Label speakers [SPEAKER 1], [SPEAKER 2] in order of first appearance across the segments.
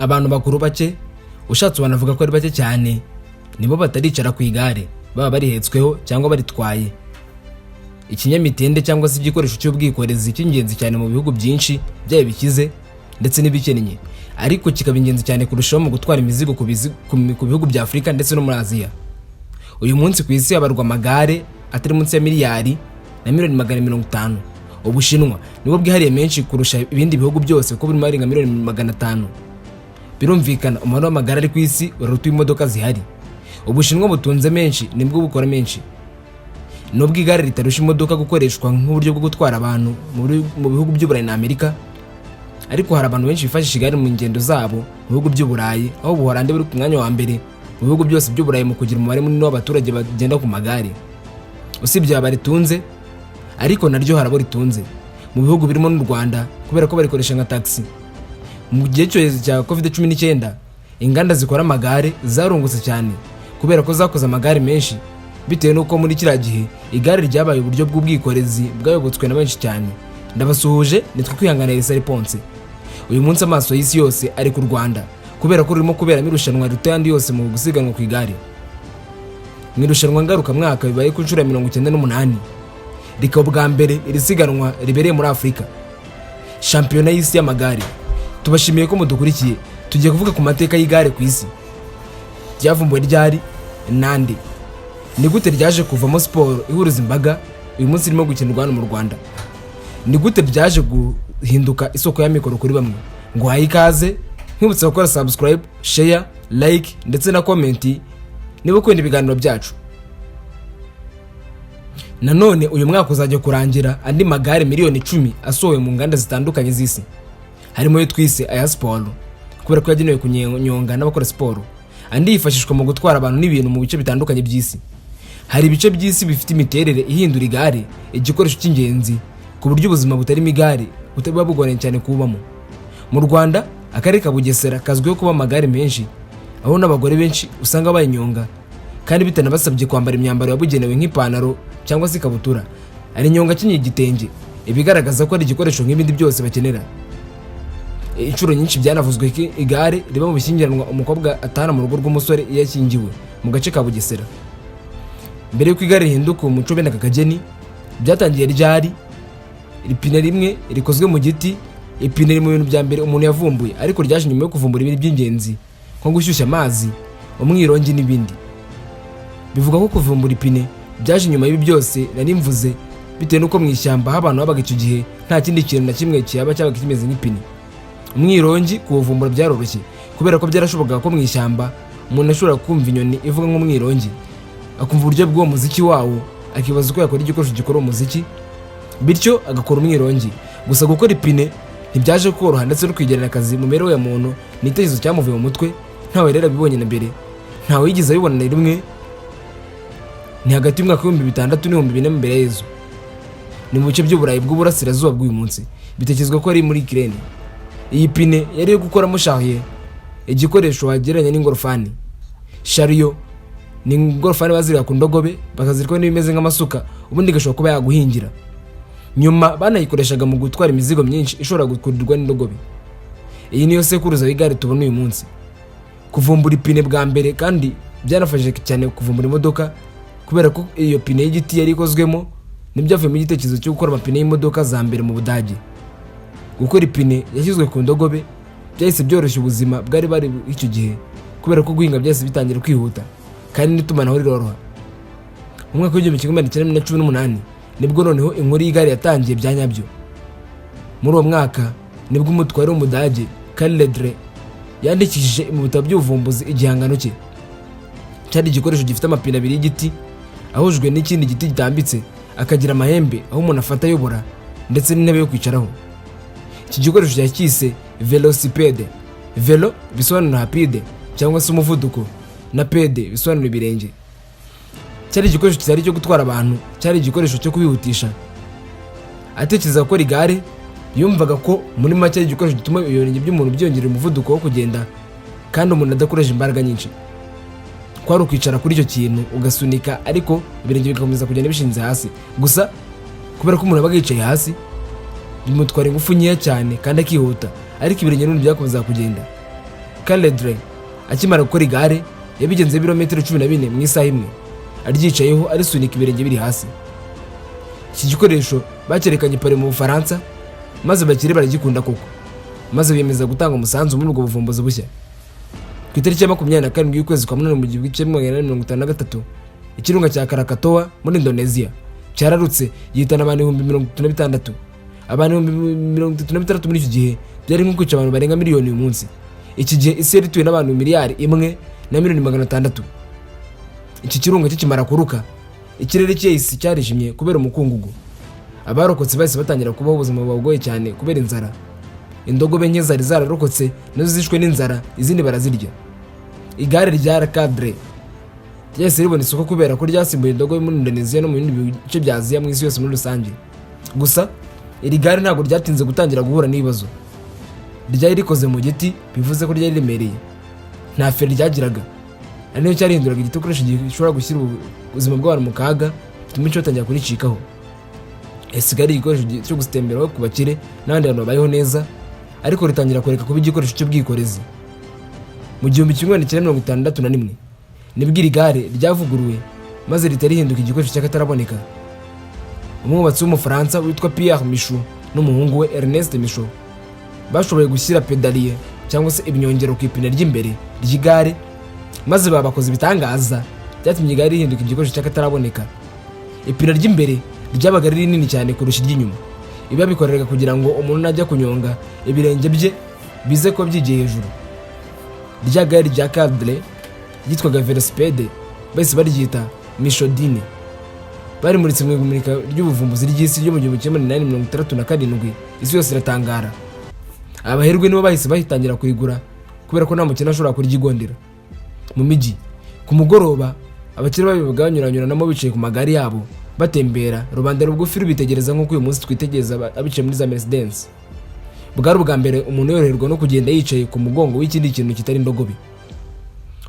[SPEAKER 1] Abantu bakuru bake ushatse wanavuga ko ari bake cyane nibo bataricara ku igare baba barihetsweho cyangwa baritwaye. Ikinyamitende cyangwa se igikoresho cy'ubwikorezi cy'ingenzi cyane mu bihugu byinshi byaye bikize ndetse n'ibikennye, ariko kikaba ingenzi cyane kurushaho mu gutwara imizigo ku bihugu bya Afurika ndetse no muri Aziya. Uyu munsi ku isi habarwa amagare atari munsi ya miliyari na miliyoni 500. Ubushinwa nibwo bwihariye menshi kurusha ibindi bihugu byose kuko burimo arenga miliyoni 500. Birumvikana umubare w'amagare ari ku isi uruta imodoka zihari. Ubushinwa butunze menshi nibwo bukora menshi. Nubwo igare ritarusha imodoka gukoreshwa nk'uburyo bwo gutwara abantu mu bihugu by'Uburayi na Amerika, ariko hari abantu benshi bifashisha igare mu ngendo zabo mu bihugu by'Uburayi, aho Ubuholandi buri ku mwanya wa mbere mu bihugu byose by'Uburayi mu kugira umubare munini w'abaturage bagenda ku magare. Usibye abaritunze, ariko naryo harabo ritunze mu bihugu birimo n'u Rwanda kubera ko barikoresha nka taxi. Mu gihe cyorezo cya COVID-19 inganda zikora amagare zarungutse cyane kubera ko zakoze amagare menshi, bitewe nuko muri kiriya gihe igare ryabaye uburyo bw'ubwikorezi bwayobotswe na benshi cyane. Ndabasuhuje, nitwe Kwihanganira Isari Ponce. Uyu munsi amaso y'isi yose ari ku Rwanda kubera ko rurimo kubera irushanwa ruta yandi yose mu gusiganwa ku igare. Mu irushanwa ngaruka mwaka bibaye ku nshuro ya 98, rikaba bwa mbere iri siganwa ribereye muri Afurika. Shampiyona y'isi y'amagare. Tubashimiye ko mudukurikiye. Tugiye kuvuga ku mateka y'igare ku isi. Ryavumbuwe ryari nande? Ni gute ryaje kuvamo siporo ihuriza imbaga uyu munsi irimo gukinirwa hano mu Rwanda? Ni gute ryaje guhinduka isoko y'amikoro kuri bamwe? Ngo haye ikaze, nkibutsa gukora subscribe, share, like ndetse na comment niba ukunda ibiganiro byacu. Nanone uyu mwaka uzajya kurangira andi magare miliyoni 10 asohowe mu nganda zitandukanye z'isi. Harimo yo twise aya siporo kubera ko yagenewe kunyonga n'abakora siporo, andi yifashishwa mu gutwara abantu n'ibintu mu bice bitandukanye by'isi. Hari ibice by'isi bifite imiterere ihindura igare igikoresho cy'ingenzi ku buryo ubuzima butarimo igare butaba bugoranye cyane kubamo. Mu Rwanda akarere ka Bugesera kazwiho kuba amagare menshi, aho n'abagore benshi usanga bayinyonga kandi bitanabasabye kwambara imyambaro yabugenewe nk'ipantaro cyangwa se ikabutura. Ari nyonga kinyi igitenge, ibigaragaza ko ari igikoresho nk'ibindi byose bakenera. Inshuro nyinshi byanavuzwe ko igare riba mu bishyingiranwa umukobwa atahana mu rugo rw'umusore iyo ashyingiwe mu gace ka Bugesera. Mbere y'uko igare rihinduka umuco bene Kageni, byatangiye ryari ipine rimwe rikozwe mu giti. Ipine riri mu bintu bya mbere umuntu yavumbuye, ariko ryaje nyuma yo kuvumbura ibintu by'ingenzi nko gushyushya amazi, umwirongi n'ibindi. Bivuga ko kuvumbura ipine byaje nyuma y'ibi byose nari mvuze, bitewe nuko mu ishyamba abantu babaga icyo gihe nta kindi kintu na kimwe cyabaga kimeze nk'ipine. Umwirongi kuvumbura byaroroshye kubera ko byarashobokaga ko mu ishyamba umuntu ashobora kumva inyoni ivuga nk'umwirongi, akumva uburyo bw'uwo muziki wawo, akibaza uko yakora igikoresho gikora umuziki, bityo agakora umwirongi. Gusa gukora ipine ntibyaje koroha ndetse no kwigerera akazi mu mibereho ya muntu ni itekerezo cyamuvuye mu mutwe, ntawe rero abibonye na mbere, ntawe yigeze abibona na rimwe. Ni hagati y'umwaka w'2006 n'2004 mbere y'ejo. Ni mu bice by'Uburayi bw'uburasirazuba bw'uyu munsi, bitekerezwa ko ari muri Ukraine. Iyi pine yari yo gukoramo charrier, igikoresho wagereranya n'ingorofani. Chariot ni ingorofani bazirika ku ndogobe bakazirikaho n'ibimeze nk'amasuka, ubundi gashobora kuba yaguhingira. Nyuma banayikoreshaga mu gutwara imizigo myinshi ishobora gukurirwa n'indogobe. Iyi niyo sekuruza y'igare tubona uyu munsi. Kuvumbura ipine bwa mbere kandi byanafashije cyane kuvumbura imodoka kubera ko iyo pine y'igiti yari ikozwemo nibyavuye mu gitekerezo cyo gukora amapine y'imodoka za mbere mu Budage. Gukora ipine yashyizwe ku ndogobe byahise byoroshya ubuzima bwari icyo gihe kubera ko guhinga byahise bitangira kwihuta kandi n'itumanaho riroroha. Mu mwaka w'1918 nibwo noneho inkuru y'igare yatangiye bya nyabyo. Muri uwo mwaka nibwo umutware w'Umudage Karl Ledre yandikishije mu bitabo by'ubuvumbuzi igihangano cye. Cyari igikoresho gifite amapine abiri y'igiti ahujwe n'ikindi giti gitambitse, akagira amahembe aho umuntu afata ayobora ndetse n'intebe yo kwicaraho. Iki gikoresho cyakise velocipede. Velo bisobanura rapide cyangwa se umuvuduko, na pede bisobanura ibirenge. Cyari igikoresho kitari cyo gutwara abantu, cyari igikoresho cyo kubihutisha. Atekereza gukora igare, yumvaga ko muri make igikoresho gituma ibirenge by'umuntu byongera umuvuduko wo kugenda kandi umuntu adakoresha imbaraga nyinshi. Kwari ukwicara kuri icyo kintu ugasunika, ariko ibirenge bigakomeza kugenda bishinze hasi. Gusa kubera ko umuntu abaga yicaye hasi bimutwara ingufu nkeya cyane kandi akihuta, ariko ibirenge n'ubundi byakomeza kugenda. Caledre akimara gukora igare yabigenze ibirometero 14 mu isaha imwe aryicayeho arisunika ibirenge biri hasi. Iki gikoresho bakerekanye pare mu Bufaransa maze bakire baragikunda koko, maze biyemeza gutanga umusanzu muri ubwo buvumbuzi bushya. Ku itariki ya 27 y'ukwezi kwa munani mu gihumbi kimwe 1953 ikirunga cya Krakatoa muri Indonesia cyararutse gihitana abantu 36,000. Abantu 36,000 muri iki gihe byari nko kwica abantu barenga miliyoni uyu munsi. Iki gihe isi yari ituwe n'abantu miliyari 1,600,000. Iki kirunga kikimara kuruka ikirere cy'isi cyarijimye kubera umukungugu. Abarokotse bahise batangira kubaho ubuzima bugoye cyane kubera inzara. Indogobe nke zari zararokotse nazo zishwe n'inzara, izindi barazirya. Igare rya Caledre ryahise ribona isoko kubera ko ryasimbuye indogobe muri Indonesia no mu bindi bice bya Aziya mu isi yose muri rusange. Gusa iri gare ntabwo ryatinze gutangira guhura n'ibibazo. Ryari rikoze mu giti, bivuze ko ryari rimereye, nta feri ryagiraga, ari nayo cyarihinduraga igikoresho gishobora gushyira ubuzima bw'abantu mu kaga, bituma icyo batangira kuricikaho. Esigari igikoresho cyo gutemberaho ku bakire n'abandi bantu babayeho neza, ariko ritangira kureka kuba igikoresho cy'ubwikorezi. Mu 1961 nibwo iri gare ryavuguruwe maze ritarihinduka igikoresho cy'akataraboneka. Umwubatsi w'Umufaransa witwa Pierre Michaud n'umuhungu we Ernest Michaud bashoboye gushyira pedalier cyangwa se ibinyongero ku ipine ry'imbere ry'igare, maze babakoze ibitangaza byatumye igare rihinduka igikoresho cy'akataraboneka. Ipine ry'imbere ryabaga rinini cyane kurusha iry'inyuma. Ibi bikoreraga kugira ngo umuntu najya kunyonga ibirenge bye bize ko byigiye hejuru. Rya gare rya Caledre ryitwaga Velocipede, bahise baryita Michaudine. Bari muri imurika ry'ubuvumbuzi ry'isi ryo mu 1967, isi yose iratangara. Abaherwe nibo bahise bahitangira kurigura kubera ko nta mukene ashobora kuryigondera. Mu miji ku mugoroba abakire babivuga banyuranyuranamo bicaye ku magari yabo batembera, rubanda rugufi rubitegereza nk'uko uyu munsi twitegereza abicaye muri za Mercedes. Bwari ubwa mbere umuntu yoroherwa no kugenda yicaye ku mugongo w'ikindi kintu kitari indogobe.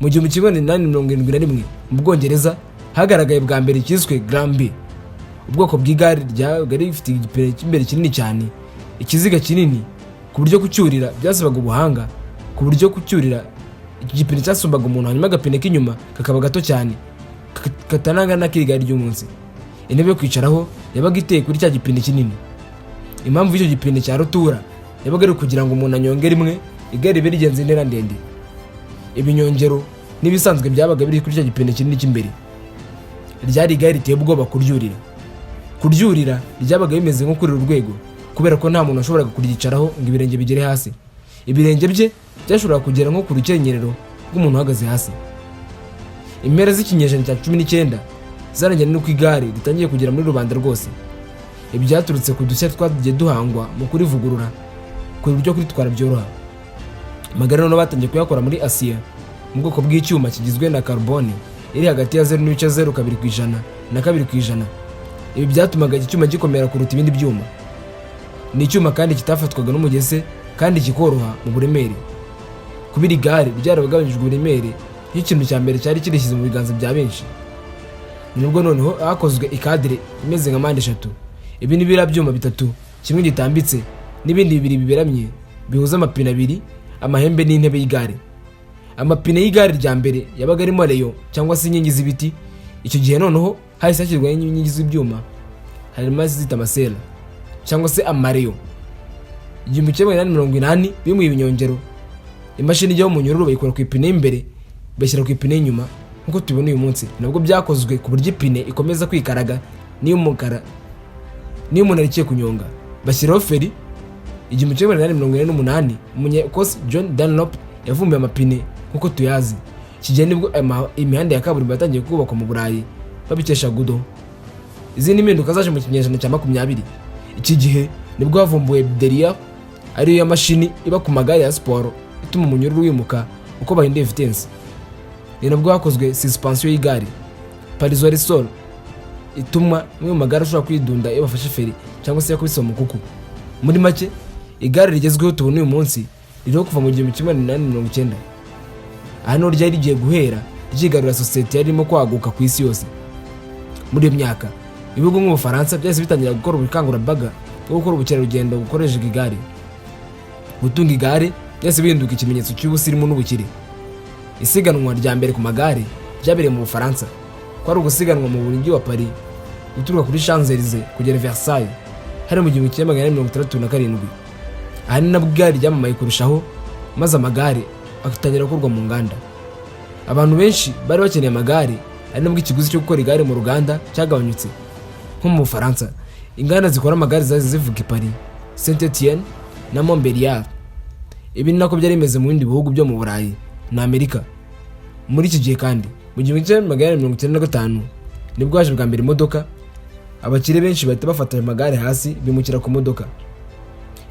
[SPEAKER 1] Mu 1871 mu Bwongereza hagaragaye bwa mbere ikiswe Grand B, ubwoko bw'igare ryari rifite igipine cy'imbere kinini cyane, ikiziga kinini ku buryo kucyurira byasabaga ubuhanga, ku buryo kucyurira iki gipine cyasumbaga umuntu, hanyuma agapine k'inyuma kakaba gato cyane katanangana n'ak'igare ry'umunsi. Intebe yo kwicaraho yabaga iteye kuri cya gipine kinini. Impamvu y'icyo gipine cya rutura yabaga ari kugira ngo umuntu anyongere rimwe igare ribe rigenze intera ndende. Ibinyongero n'ibisanzwe byabaga biri kuri cya gipine kinini cy'imbere. Ryari igare riteye ubwoba kuryurira. Kuryurira ryabaga bimeze nko kuri urwego kubera ko nta muntu washoboraga kuryicaraho ngo ibirenge bigere hasi. Ibirenge bye byashoboraga kugera nko ku rukenyerero rw'umuntu uhagaze hasi. Impera z'ikinyejana cya 19 zarangiranye n'uko igare ritangiye kugera muri rubanda rwose. Ibi byaturutse ku dushya twagiye duhangwa mu kurivugurura ku buryo kuritwara byoroha. Amagare noneho batangiye kuyakora muri Asia mu bwoko bw'icyuma kigizwe na carbone iri hagati ya 0.02% na 2%. Ibi byatumaga iki cyuma gikomera kuruta ibindi byuma. Ni icyuma kandi kitafatwaga n'umugese kandi kikoroha mu buremere. Kubira igare byarabagabanyijwe uburemere nk'ikintu cya mbere cyari kirishyize mu biganza bya benshi. Nubwo noneho hakozwe ikadire imeze nka mpande eshatu. Ibi ni bira byuma bitatu, kimwe gitambitse n'ibindi bibiri biberamye bihuza amapine abiri, amahembe n'intebe y'igare. Amapine y'igare rya mbere yabaga arimo leyo cyangwa se inkingi z'ibiti. Icyo gihe noneho hahise hashyirwaho inkingi z'ibyuma, harimo zita amasela cyangwa se amareyo. 1980 bimuye ibinyongero. Imashini ijyaho mu nyururu bayikora ku ipine y'imbere bashyira ku ipine y'inyuma nkuko tubona uyu munsi. Nabwo byakozwe ku buryo ipine ikomeza kwikaraga niyo umukara niyo umuntu arikiye kunyonga. Bashyiraho feri. 1948 umunyakosi John Dunlop yavumbuye amapine nkuko tuyazi. Iki gihe nibwo imihanda ya kaburimbo yatangiye kubakwa mu Burayi babikesha Gudo. Izindi mpinduka zaje mu kinyejana cya 20. Iki gihe nibwo havumbuwe deriya, ariyo mashini iba ku magare ya siporo ituma umunyururu wimuka uko bahinduye vitesse. Ni nabwo hakozwe suspension y'igare parisoresol ituma mu magare ashobora kwidunda iyo bafashe feri cyangwa se yakubise mu kuku. Muri make igare rigezweho tubona uyu munsi ririho kuva mu 1890. Hano ryari rigiye guhera ryigarura sosiyete yarimo kwaguka ku isi yose. Muri iyo myaka ibihugu nk'Ubufaransa byahise bitangira gukora ubukangurambaga bwo gukora ubukerarugendo bukoresheje igare. Gutunga igare byose bihinduka ikimenyetso cy'ubusirimu n'ubukire. Isiganwa rya mbere ku magare ryabereye mu Bufaransa, kwari ugusiganwa mu mujyi wa Paris guturuka kuri Champs-Élysées kugera Versailles hari mu 1967. Aha ni nabwo igare ryamamaye kurushaho, maze amagare agatangira gukorwa mu nganda. Abantu benshi bari bakeneye amagare, ari nabwo ikiguzi cyo gukora igare mu ruganda cyagabanyutse. Nko mu Bufaransa, inganda zikora amagare zaje zivuga i Paris, Saint-Étienne na Montbéliard. Ibi ni nako byari bimeze mu bindi bihugu byo mu Burayi na Amerika. Muri iki gihe kandi mu 1995 nibwo haje bwa mbere imodoka. Abakire benshi bahita bafata amagare hasi bimukira ku modoka.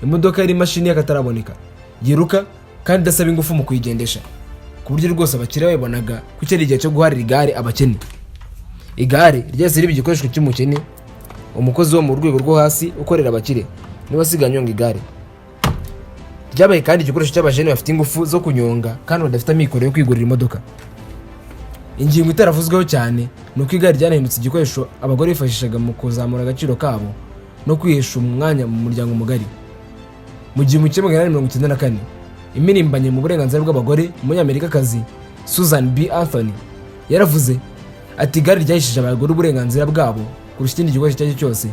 [SPEAKER 1] Imodoka yari imashini y'akataraboneka, yiruka kandi idasaba ingufu mu kuyigendesha, ku buryo rwose abakire babonaga ko cyari igihe cyo guharira igare abakene. Igare ryose riba igikoresho cy'umukene, umukozi wo mu rwego rwo hasi ukorera abakire niba asiganyonga igare. Ryabaye kandi igikoresho cy'abajene bafite ingufu zo kunyonga kandi badafite amikoro yo kwigurira imodoka. Ingingo itaravuzweho cyane ni uko igare ryanahindutse igikoresho abagore bifashishaga mu kuzamura agaciro kabo no kwihesha umwanya mu muryango mugari. Mu 1994 imirimbanye mu burenganzira bw'abagore umunyamerikakazi Susan B. Anthony yaravuze ati igare ryahishije abagore uburenganzira bwabo kurusha ikindi gikoresho icyo ari cyo cyose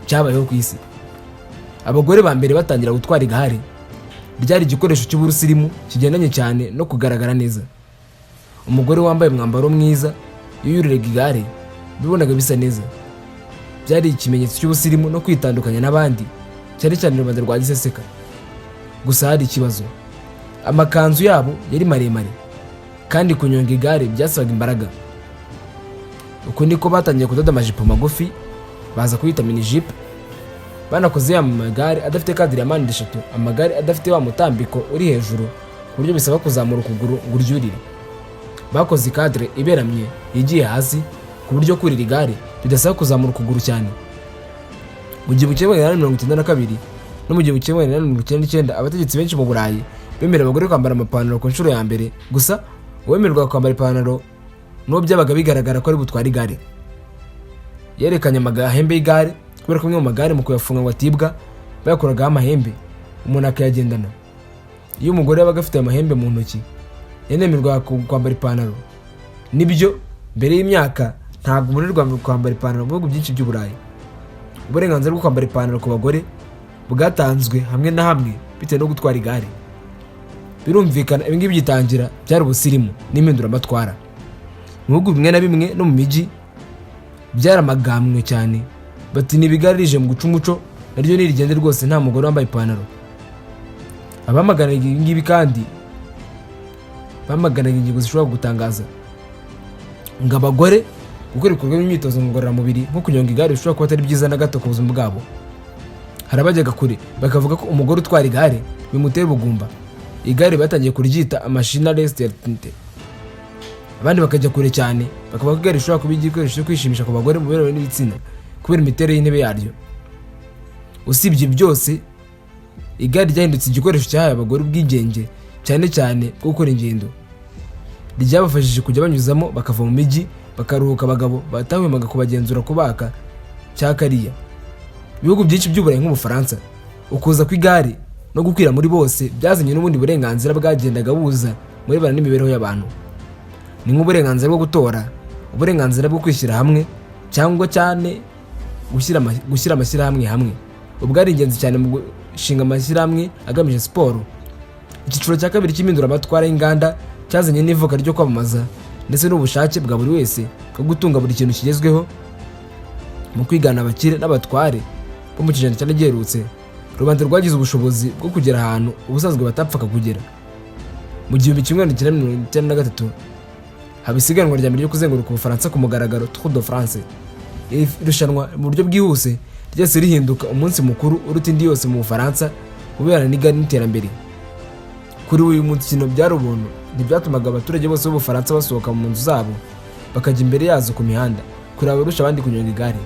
[SPEAKER 1] cyabayeho ku isi. Abagore ba mbere batangira gutwara igare ryari igikoresho cy'uburusirimu kigendanye cyane no kugaragara neza. Umugore wambaye umwambaro mwiza yuriraga igare bibonaga bisa neza. Byari ikimenyetso cy'ubusirimu no kwitandukanya n'abandi, cyane cyane rubanda rwa giseseka. Gusa hari ikibazo, amakanzu yabo yari maremare kandi kunyonga igare byasabaga imbaraga. Uko niko batangiye kudoda amajipo magufi, baza kuyita mini jeep. Banakoze ya magare adafite kadiri ya mpande eshatu, amagare adafite wa mutambiko uri hejuru ku buryo bisaba kuzamura ukuguru ngo uryurire. Bakoze kadire iberamye yigiye hasi ku buryo kurira igare bidasaba kuzamura ukuguru cyane. Mu 1992 no mu 1999 abategetsi benshi mu Burayi bemerera abagore kwambara amapantaro ku nshuro ya mbere. Gusa uwemererwa kwambara ipantaro n'uwo byabaga bigaragara ko ari butwara igare yerekanye amahembe y'igare, kubera ko amwe mu magare mu kuyafunga ngo atibwa bayakoragaho amahembe umuntu akayagendana. Iyo umugore yabaga afite amahembe mu ntoki yemererwa kwambara ipantaro. Nibyo mbere y'imyaka ntabwo umurerwa kwambara ipantaro mu bihugu byinshi by'Uburayi. Uburenganzira bwo kwambara ipantaro ku bagore bwatanzwe hamwe na hamwe bitewe no gutwara igare. Birumvikana ibi ngibi bitangira byari ubusirimu n'impinduramatwara. Mu bihugu bimwe na bimwe no mu mijyi byaramagamwe cyane, bati n'ibigare rije mu guca umuco naryo nirigende rwose nta mugore wambaye ipantaro. Abamagana ibi ngibi kandi bamagana ingingo zishobora gutangaza ngo abagore gukora ibikorwa by'imyitozo ngororamubiri nko kunyonga igare bishobora kuba atari byiza na gato ku buzima bwabo. Harabajyaga kure bakavuga ko umugore utwara igare bimutera ubugumba. Igare batangiye kuryita amashina restaurant. Abandi bakajya kure cyane bakavuga ko igare rishobora kuba igikoresho cyo kwishimisha ku bagore mu birori n'ibitsina kubera imiterere y'intebe yaryo. Usibye byose, igare ryahindutse igikoresho cyahaye abagore ubwigenge cyane cyane bwo gukora ingendo. Ryabafashije kujya banyuzamo bakava mu mijyi bakaruhuka abagabo batahwemaga kubagenzura kubaka cyakariya. Ibihugu byinshi by'Uburayi nk'Ubufaransa, ukuza kw'igare no gukwira muri bose byazanye n'ubundi burenganzira bwagendaga buza muri bana n'imibereho y'abantu. Ni nk'uburenganzira bwo gutora, uburenganzira bwo kwishyira hamwe cyangwa cyane gushyira amashyirahamwe hamwe. Ubwari ingenzi cyane mu gushinga amashyirahamwe agamije siporo. Icyiciro cya kabiri cy'impinduramatwara y'inganda cyazanye n'ivuka ryo kwamamaza ndetse n'ubushake bwa buri wese bwo gutunga buri kintu kigezweho mu kwigana abakire n'abatware bo mu kijana cyane giherutse. Rubanda rwagize ubushobozi bwo kugera ahantu ubusanzwe batapfaga kugera. Mu 1993 haba isiganwa rya mbere ryo kuzenguruka Ubufaransa ku mugaragaro, Tour de France. Irushanwa mu buryo bwihuse ryose rihinduka umunsi mukuru uruta indi yose mu Bufaransa kubera n'igare n'iterambere. Kuri uyu mukino byari ubuntu, ntibyatumaga abaturage bose b'Ubufaransa basohoka mu nzu zabo bakajya imbere yazo ku mihanda kureba abarusha abandi kunyonga igare.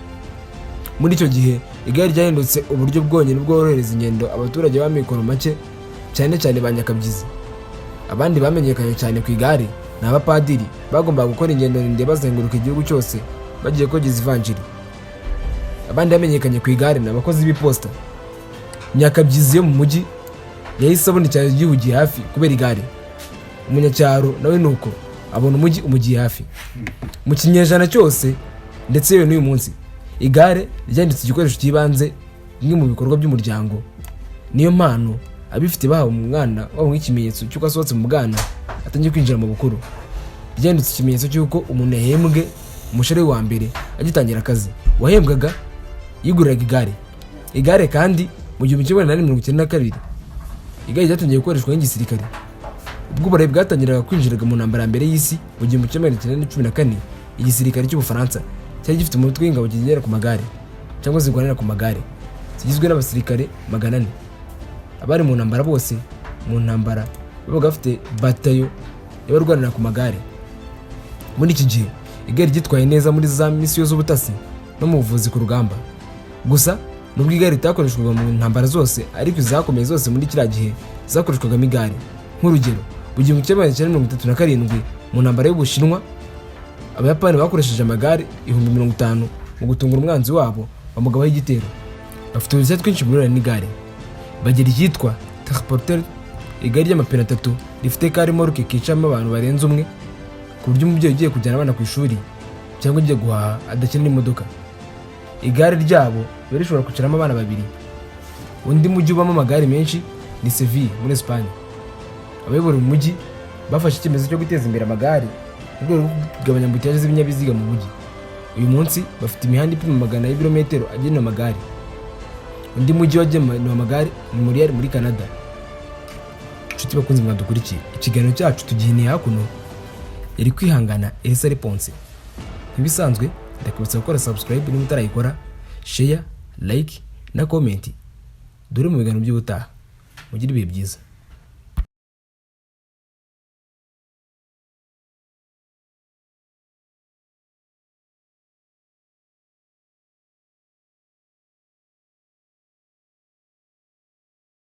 [SPEAKER 1] Muri icyo gihe igare ryahindutse uburyo bwonyine bworohereza ingendo abaturage b'amikoro make, cyane cyane ba nyakabyizi. Abandi bamenyekanye cyane ku igare ni abapadiri bagombaga gukora ingendo ndende bazenguruka igihugu cyose bagiye kogeza ivanjiri. Abandi bamenyekanye ku igare ni abakozi b'iposita. Nyakabyizi yo mu mujyi yahise abona icyaro gihugiye hafi kubera igare. Umunyacyaro nawe nuko abona umujyi umugiye hafi. Mu kinyejana cyose ndetse yewe n'uyu munsi, igare ryanditse igikoresho cy'ibanze bimwe mu bikorwa by'umuryango. Niyo mpano abifite bahawe umwana wabo nk'ikimenyetso cy'uko asohotse mu bwana atangiye kwinjira mu bukuru. Ryanditse ikimenyetso cy'uko umuntu yahembwe umushahara wa mbere agitangira akazi. Wahembwaga yiguriraga igare. Igare kandi mu 1992 igare ryatangiye gukoreshwa nk'igisirikare. Ubwo Uburayi bwatangiraga kwinjiraga mu ntambara mbere y'isi mu 1914, igisirikare cy'Ubufaransa cyari gifite umutwe w'ingabo kigendera ku magare cyangwa zirwanira ku magare, kigizwe n'abasirikare 400. Abari mu ntambara bose mu ntambara babaga bafite batayo y'abarwanira ku magare. Muri iki gihe igare ryitwaye neza muri za misiyo z'ubutasi no mu buvuzi ku rugamba. Gusa nubwo igare ritakoreshwaga mu ntambara zose, ariko izakomeye zose muri kiriya gihe zakoreshwagamo igare. Nk'urugero, mu 1937 mu ntambara y'Ubushinwa, Abayapani bakoresheje amagare 50,000 mu gutungura umwanzi wabo bamugabaho igitero. Bafite udushya twinshi muri n'igare. Bagira icyitwa transporteur, igare ry'amapine 3 rifite karimoruke kicamo abantu barenze umwe, ku buryo umubyeyi ugiye kujyana abana ku ishuri cyangwa ugiye guhaha adakenera imodoka. Igare ryabo biba rishobora kwicaramo abana 2. Undi mujyi ubamo amagare menshi ni Seville muri Espagne. Abayobora umujyi bafashe icyemezo cyo guteza imbere amagare mu rwego rwo kugabanya ambutiyaje z'ibinyabiziga mu mujyi. Uyu munsi bafite imihanda ipima 100 y'ibirometero agenewe amagare. Undi mujyi wagenewe amagare ni Montreal muri Canada. Inshuti bakunze mwadukurikiye, ikiganiro cyacu tugihiniye hakuno. Yari kwihangana Elsa Response. Ntibisanzwe ndakubutsa gukora subscribe niba utarayikora, share, like na comment. Dore mu biganiro by'ubutaha. Mugire ibihe byiza.